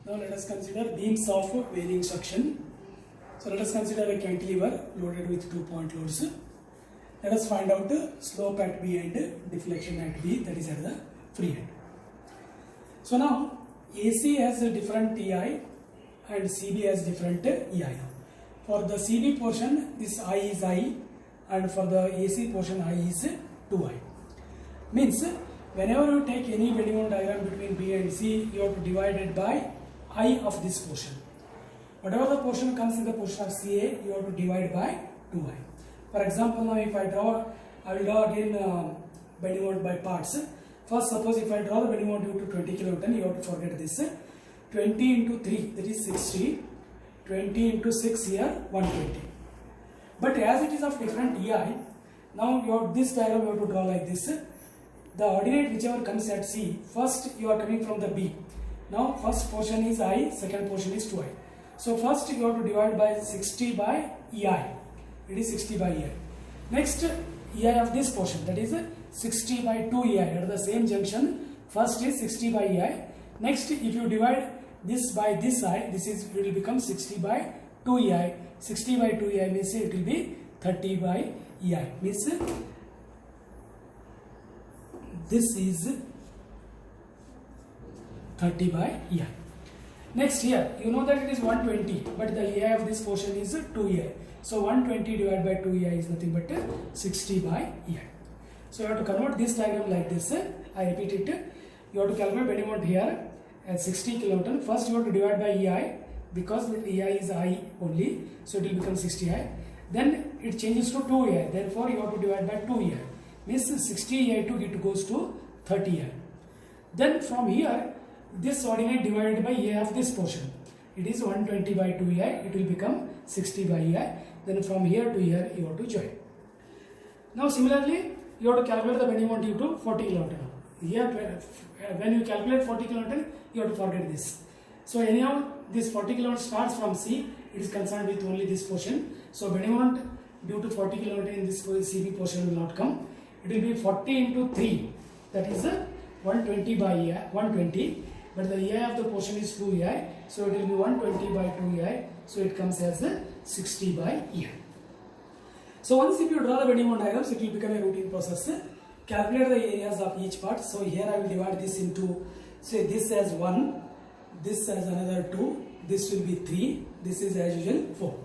Now let us consider beams of varying section. So let us consider a cantilever loaded with 2-point loads. Let us find out the slope at B and deflection at B, that is at the free end. So now AC has a different TI and CB has different EI. For the CB portion, this I is I, and for the AC portion I is 2I. Means whenever you take any bending moment diagram between B and C, you have to divide it by I of this portion. Whatever the portion comes in the portion of CA, you have to divide by 2I. For example, now if I will draw again bending moment by parts. First, suppose if I draw the bending moment due to 20 kN, you have to forget this. 20 into 3, that is 60. 20 into 6 here, 120. But as it is of different EI, now you have this diagram you have to draw like this. The ordinate whichever comes at C, first you are coming from the B. Now first portion is I, second portion is 2I. So first you have to divide by 60 by EI. It is 60 by EI. Next EI of this portion, that is 60 by 2 EI at the same junction. First is 60 by EI. Next, if you divide this by this I, it will become 60 by 2 EI. 60 by 2 EI means it will be 30 by EI. Means this is 30 by EI. Next here, you know that it is 120, but the EI of this portion is 2 EI. So 120 divided by 2 EI is nothing but 60 by EI. So you have to convert this diagram like this. I repeat it. You have to calculate bending moment here at 60 kilonewton. First you have to divide by EI because the EI is I only. So it will become 60 EI. Then it changes to 2 EI. Therefore you have to divide by 2 EI. Means 60 EI to it goes to 30 EI. Then from here, this ordinate divided by EI of this portion. It is 120 by 2 EI. It will become 60 by EI. Then from here to here you have to join. Now similarly, you have to calculate the bending moment due to 40 kN. Here, when you calculate 40 kN, you have to forget this. So anyhow, this 40 kN starts from C. It is concerned with only this portion. So bending moment due to 40 kN in this CB portion will not come. It will be 40 into 3. That is 120 by EI, 120. But the EI of the portion is 2 EI. So it will be 120 by 2 EI. So it comes as 60 by EI. So once if you draw the bending moment diagrams, it will become a routine process. Calculate the areas of each part. So here I will divide this into, say this as 1, this as another 2, this will be 3, this is as usual 4.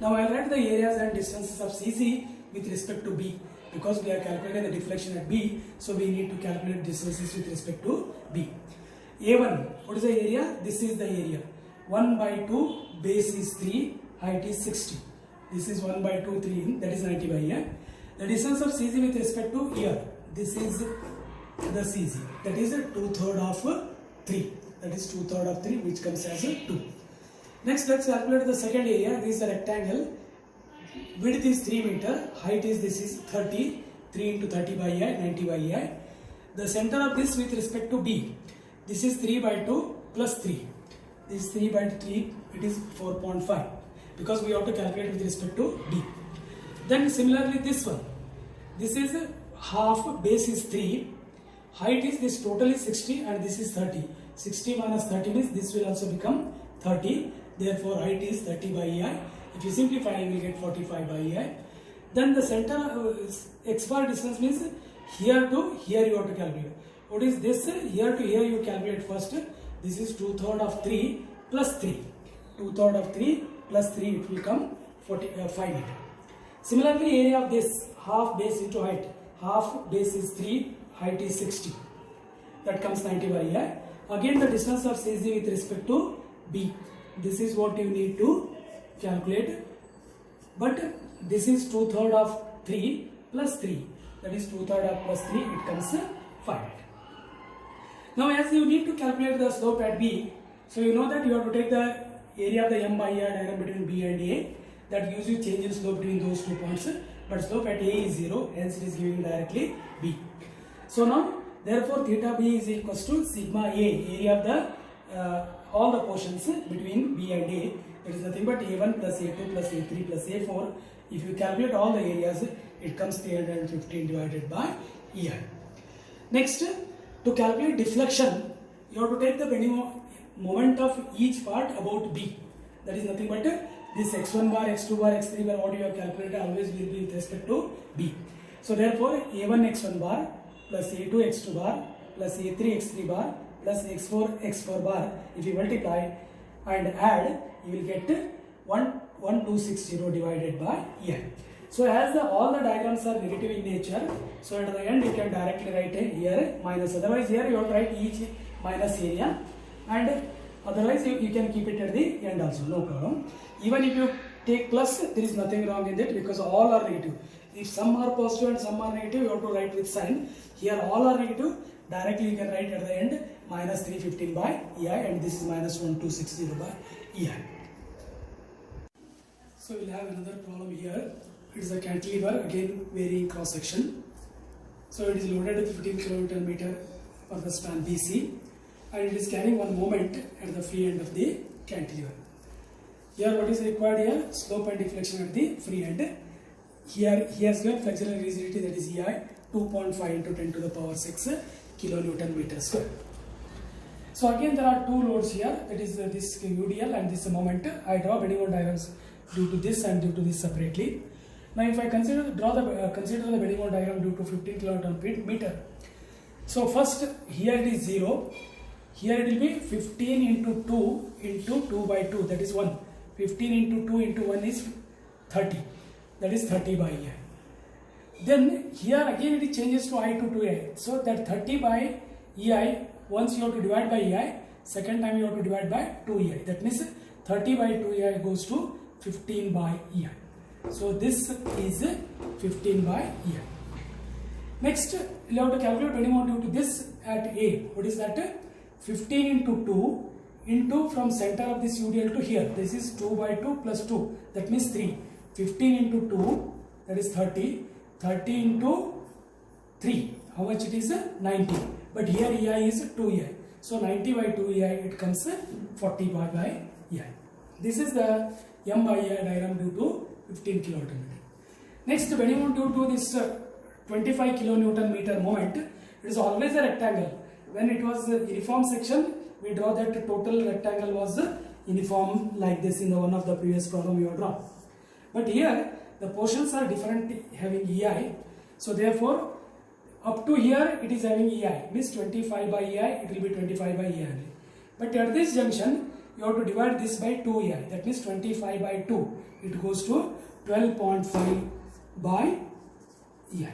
Now I will write the areas and distances of CC with respect to B. Because we are calculating the deflection at B, so we need to calculate distances with respect to B. A1, what is the area? This is the area. 1 by 2, base is 3, height is 60. This is 1 by 2, 3, that is 90 by here. The distance of CG with respect to here, this is the CG, that is 2/3 of 3. That is 2/3 of 3, which comes as 2. Next, let's calculate the second area. This is a rectangle. Width is 3 meter, height is, this is 30, 3 into 30 by EI, 90 by EI. The center of this with respect to B, this is 3 by 2 plus 3. This is 3 by 3, it is 4.5. Because we have to calculate with respect to B. Then similarly this one, this is half, base is 3, height is, this total is 60 and this is 30. 60 minus 30 means this will also become 30, therefore height is 30 by EI. If you simplify, you will get 45 by EI. Then the center x bar distance means here to here you have to calculate. What is this? Here to here you calculate first. This is 2/3 of 3 plus 3. 2/3 of 3 plus 3, it will come 5 meter. Similarly, area of this, half base into height. Half base is 3, height is 60. That comes 90 by EI. Again the distance of CG with respect to B. This is what you need to calculate. But this is 2/3 of 3 plus 3. That is 2/3 of plus 3, it comes 5 meter. Now as you need to calculate the slope at B, so you know that you have to take the area of the M by EI diagram between B and A. That gives you change in slope between those 2 points. But slope at A is 0, hence it is giving directly B. So now, therefore theta B is equals to sigma A, area of the all the portions between B and A. That is nothing but A1 plus A2 plus A3 plus A4. If you calculate all the areas, it comes 315 divided by EI. Next, to calculate deflection, you have to take the bending moment of each part about B. That is nothing but this x1 bar, x2 bar, x3 bar, what you have calculated always will be with respect to B. So therefore a1 x1 bar plus a2 x2 bar plus a3 x3 bar plus x4 x4 bar, if you multiply and add, you will get 1260 divided by n. So as all the diagrams are negative in nature, so at the end you can directly write here minus, otherwise here you have to write each minus area, and otherwise you can keep it at the end also, no problem. Even if you take plus, there is nothing wrong in it because all are negative. If some are positive and some are negative, you have to write with sign. Here all are negative, directly you can write at the end minus 315 by EI, and this is minus 1260 by EI. So we'll have another problem here. It is a cantilever, again varying cross section. So it is loaded with 15 kN for the span BC, and it is carrying one moment at the free end of the cantilever. Here what is required here? Slope and deflection at the free end. Here he has given flexural rigidity, that is EI 2.5 into 10 to the power 6 kilonewton meter square. So again there are two loads here, that is this UDL and this moment. I draw bending moment diagrams due to this and due to this separately. Now if I consider the bending moment diagram due to 15 kN meter. So first here it is 0, here it will be 15 into 2 into 2 by 2, that is 1. 15 into 2 into 1 is 30, that is 30 by EI. Then here again it changes to I to 2i. So that 30 by EI, once you have to divide by EI, second time you have to divide by 2EI. That means 30 by 2EI goes to 15 by EI. So this is 15 by EI. Next, you have to calculate bending moment due to this at A. What is that? 15 into 2 into from center of this UDL to here. This is 2 by 2 plus 2. That means 3. 15 into 2, that is 30. 30 into 3. How much it is? 90. But here EI is 2EI. So 90 by 2EI, it comes 40 by EI. This is the M by EI diagram due to 15 kN. Next, bending moment due to this 25 kN meter moment, it is always a rectangle. When it was a uniform section, we draw that total rectangle was uniform like this in the one of the previous problem you have drawn. But here the portions are different having EI. So therefore up to here it is having EI, means 25 by EI, it will be 25 by EI. But at this junction you have to divide this by 2 EI, that means 25 by 2, it goes to 12.5 by EI.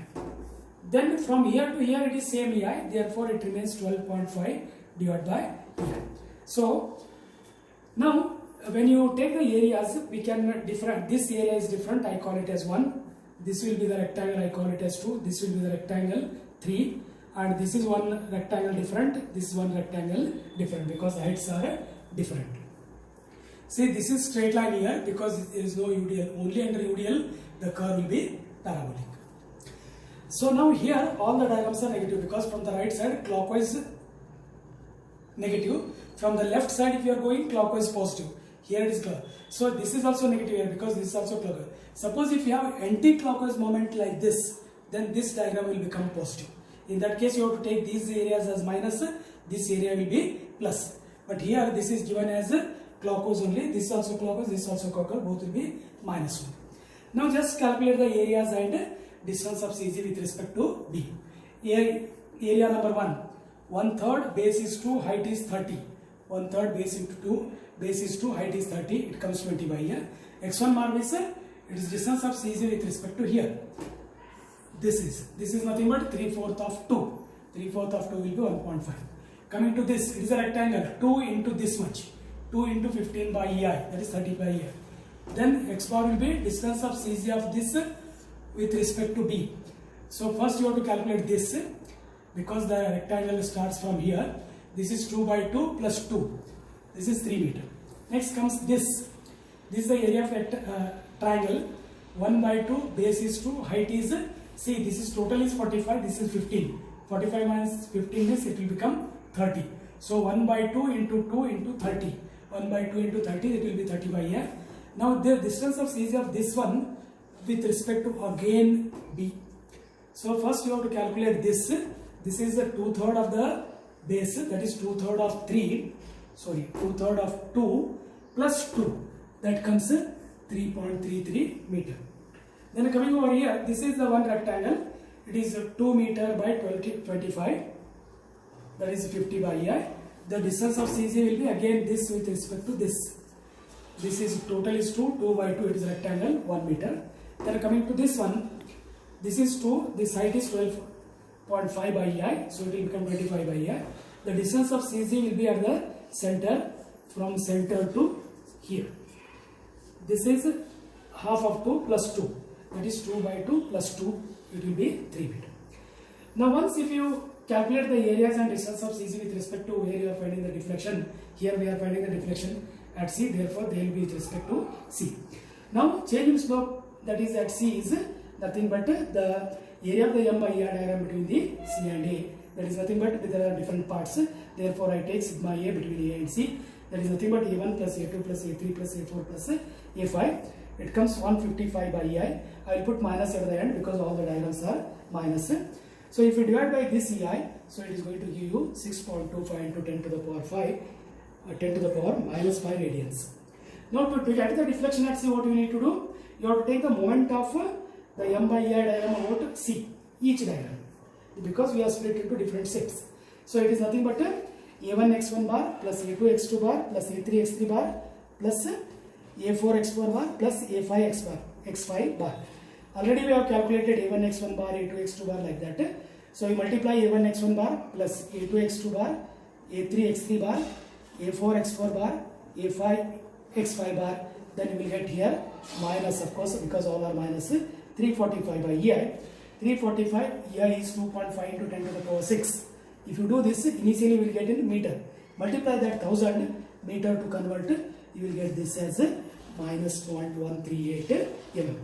Then from here to here it is same EI, therefore it remains 12.5 divided by EI. So now when you take the areas, we can different, this area is different, I call it as 1, this will be the rectangle, I call it as 2, this will be the rectangle 3, and this is one rectangle different, this is one rectangle different because heights are different. See, this is straight line here because there is no UDL, only under UDL the curve will be parabolic. So now here all the diagrams are negative because from the right side clockwise negative, from the left side if you are going clockwise positive. Here it is clockwise. So this is also negative here because this is also clockwise. Suppose if you have anti-clockwise moment like this, then this diagram will become positive. In that case you have to take these areas as minus, this area will be plus. But here this is given as clockwise only, this is also clockwise, this is also clockwise, both will be minus 1. Now just calculate the areas and distance of CG with respect to B. Area number 1, 1/3 base is 2, height is 30. 1/3 base into 2, base is 2, height is 30, it comes 20 by here. X1 mark is it is distance of CG with respect to here. This is nothing but 3/4 of 2. 3/4 of 2 will be 1.5. Coming to this, it is a rectangle, 2 into this much. 2 into 15 by EI, that is 30 by EI. Then X bar will be distance of CG of this with respect to B. So first you have to calculate this because the rectangle starts from here. This is 2 by 2 plus 2. This is 3 meter. Next comes this. This is the area of triangle. 1 by 2, base is 2, height is, see this is total is 45, this is 15. 45 minus 15 is, it will become 30. So 1 by 2 into 2 into 30. 1 by 2 into 30, it will be 30 by here. Now the distance of CG of this one with respect to again B. So first you have to calculate this. This is the 2/3 of the base, that is 2/3 of 3. sorry, 2/3 of 2 plus 2, that comes 3.33 meter. Then coming over here, this is the one rectangle. It is 2 meter by 25. That is 50 by EI. The distance of CG will be again this with respect to this. This is total is 2, 2 by 2, it is rectangle, 1 meter. Then coming to this one, this is 2, this height is 12.5 by EI, so it will become 25 by EI. The distance of CG will be at the center, from center to here. This is half of 2 plus 2, that is 2 by 2 plus 2, it will be 3 meter. Now once if you calculate the areas and distance of CG with respect to where you are finding the deflection, here we are finding the deflection at C, therefore they will be with respect to C. Now change in slope, that is at C, is nothing but the area of the M by EI diagram between the C and A. That is nothing but there are different parts, therefore I take sigma A between A and C. That is nothing but A1 plus A2 plus A3 plus A4 plus A5. It comes 155 by EI. I will put minus at the end because all the diagrams are minus. So if you divide by this EI, so it is going to give you 6.25 into 10 to the power 5, 10 to the power minus 5 radians. Now to get the deflection at C, what you need to do? You have to take the moment of the M by EI diagram about C, each diagram, because we are split into different sets. So it is nothing but A1 x1 bar plus A2 x2 bar plus A3 x3 bar plus A4 x4 bar plus A5 x bar, x5 bar. Already we have calculated A1 x1 bar, A2 x2 bar like that. So you multiply A1 x1 bar plus A2 x2 bar, A3 x3 bar, A4 x4 bar, A5 x5 bar. Then you will get here minus, of course, because all are minus, 345 by EI. 345 EI is 2.5 into 10 to the power 6. If you do this, initially you will get in meter. Multiply that 1000 meter to convert, you will get this as minus 0.138 mm.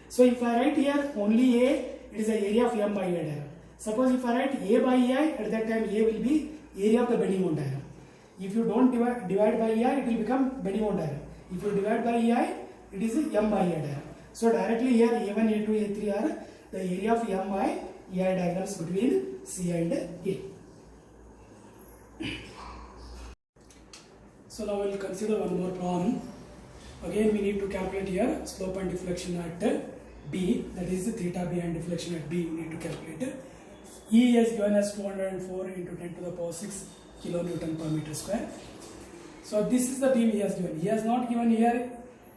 So if I write here only A, it is the area of M by EI diagram. Suppose if I write A by EI, at that time A will be area of the bending moment diagram. If you don't divide by EI, it will become bending moment diagram. If you divide by EI, it is M by EI diagram. So directly here A1, A2, A3 are the area of M by EI diagrams between C and A. So now we will consider one more problem. Again we need to calculate here slope and deflection at B, that is theta B, and deflection at B we need to calculate. E is given as 204 into 10 to the power 6 kilonewton per meter square. So this is the beam he has given. He has not given here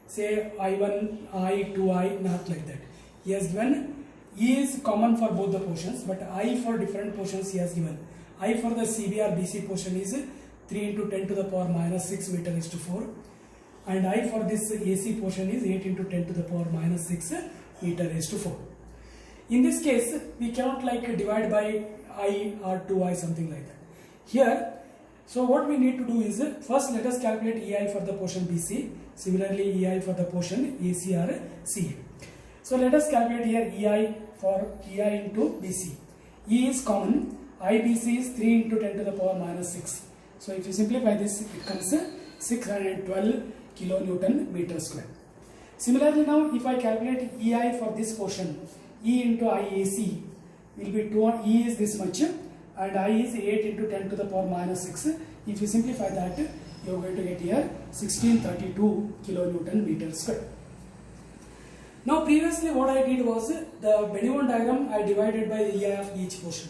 say I1, I, 2I, not like that. He has given E is common for both the portions, but I for different portions he has given. I for the CB or BC portion is 3 into 10 to the power minus 6 meter is to 4. And I for this AC portion is 8 into 10 to the power minus 6 meter is to 4. In this case, we cannot like divide by I or 2I, something like that. Here, so what we need to do is, first let us calculate EI for the portion BC. Similarly, EI for the portion AC or CA. So let us calculate here EI for EI into BC. E is common. IBC is 3 into 10 to the power minus 6. So if you simplify this, it comes 612 kilonewton meter square. Similarly now, if I calculate EI for this portion, E into IAC will be 2, E is this much and I is 8 into 10 to the power minus 6. If you simplify that, you are going to get here 1632 kilonewton meter square. Now previously what I did was, the bending moment diagram I divided by the EI of each portion.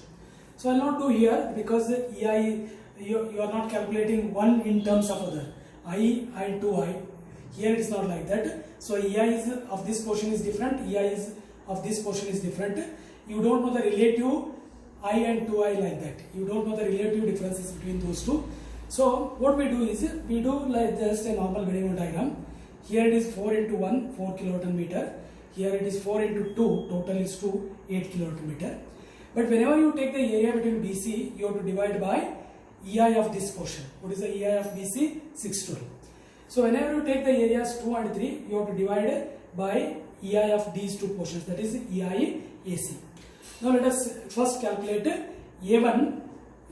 So I will not do here because EI, you are not calculating one in terms of other. I and 2I. Here it is not like that. So EI is of this portion is different, EI is of this portion is different. You don't know the relative I and 2I like that. You don't know the relative differences between those two. So what we do is, we do like just a normal bending moment diagram. Here it is 4 into 1, 4 kilonewton meter. Here it is 4 into 2, total is 2, 8 kilonewton meter. But whenever you take the area between BC, you have to divide by EI of this portion. What is the EI of BC? 612. So whenever you take the areas 2 and 3, you have to divide by EI of these two portions, that is EI AC. Now let us first calculate A1.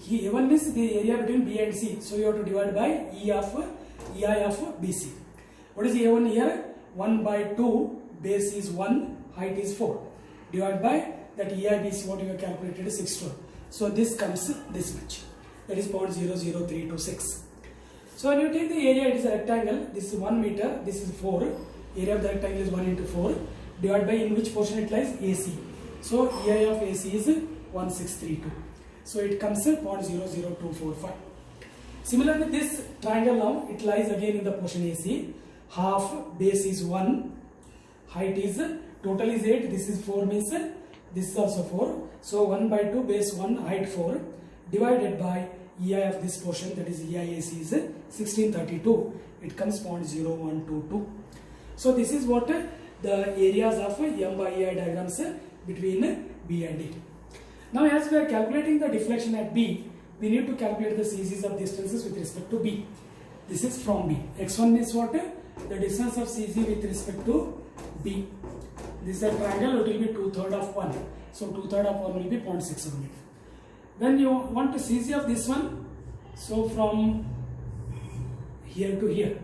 A1 is the area between B and C. So you have to divide by EI of BC. What is A1 here? 1 by 2, base is 1, height is 4. Divide by that EI BC, what you have calculated is 612. So this comes this much. That is 0.00326. So when you take the area, it is a rectangle. This is 1 meter. This is 4. Area of the rectangle is 1 into 4. Divided by in which portion it lies? AC. So area of AC is 1632. So it comes 0.00245. Similarly, this triangle now, it lies again in the portion AC. Half, base is 1, height is, total is 8, this is 4 means this is also 4. So 1 by 2, base 1, height 4, divided by EI of this portion, that is EIAC is 1632. It comes 0.0122. So this is what the areas of M by EI diagrams between B and D. Now as we are calculating the deflection at B, we need to calculate the CGs of distances with respect to B. This is from B. X1 means what? The distance of CG with respect to B. This is a triangle, it will be 2/3 of 1. So 2/3 of 1 will be 0.67 meter. Then you want to CG of this one. So from here to here.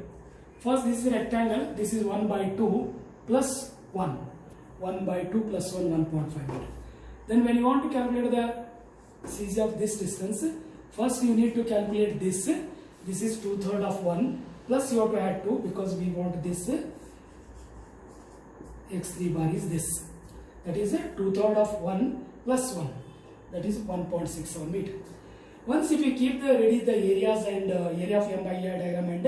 First this is a rectangle, this is 1 by 2 plus 1. 1 by 2 plus 1, 1.5 meter. Then when you want to calculate the CG of this distance, first you need to calculate this. This is 2/3 of 1 plus you have to add 2 because we want this x3 bar is this. That is 2/3 of 1 plus 1. That is 1.67 meter. Once if you keep ready the areas and area of M by EI diagram and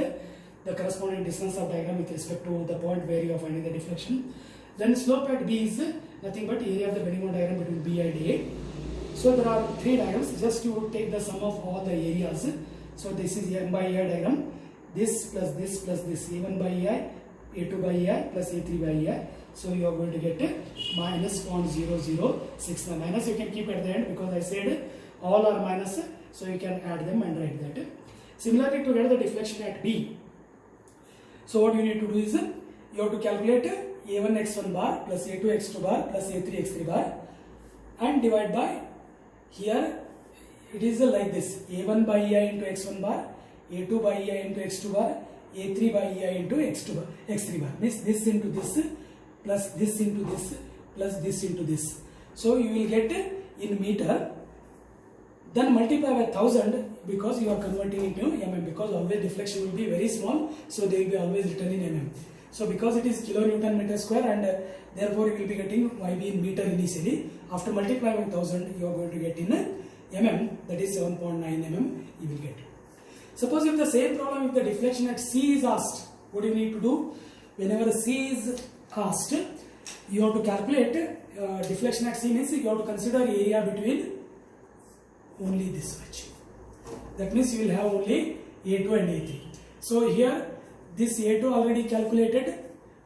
the corresponding distance of diagram with respect to the point where you are finding the deflection, then slope at B is nothing but area of the bending moment diagram between B and A. So there are 3 diagrams, just you take the sum of all the areas. So this is M by EI diagram, this plus this plus this, A1 by EI, A2 by EI plus A3 by EI. So you are going to get minus 0.0069. Minus you can keep at the end because I said all are minus, so you can add them and write that. Similarly, to get the deflection at B, so what you need to do is you have to calculate A1 x1 bar plus A2 x2 bar plus A3 x3 bar and divide by, here it is like this, A1 by EI into x1 bar, A2 by EI into x2 bar, A3 by EI into x2 bar, x3 bar, means this into this plus this into this plus this into this. So you will get in meter, then multiply by 1000 because you are converting into mm, because always deflection will be very small, so they will be always written in mm. So because it is kilonewton meter square and therefore you will be getting YB in meter initially. After multiplying by 1000 you are going to get in mm, that is 7.9 mm you will get. Suppose if the same problem, if the deflection at C is asked, what do you need to do? Whenever C is asked, you have to calculate deflection at C means you have to consider area between only this much. That means you will have only A2 and A3. So here this A2 already calculated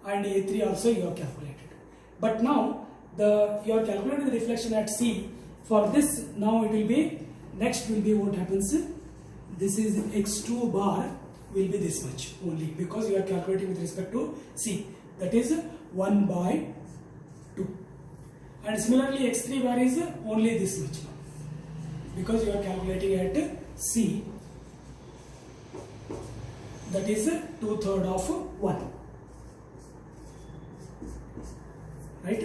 and A3 also you have calculated. But now you are calculating the deflection at C. For this now it will be, next will be what happens, this is x2 bar will be this much only because you are calculating with respect to C. That is 1 by 2. And similarly x3 bar is only this much because you are calculating at C, that is 2/3 of 1, right?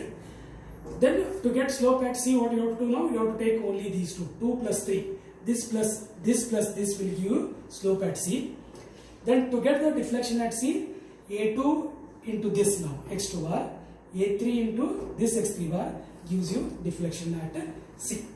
Then to get slope at C, what you have to do now? You have to take only these two, 2 plus 3, this plus this will give you slope at C. Then to get the deflection at C, A2 into this now, x2 bar, A3 into this x3 bar gives you deflection at C.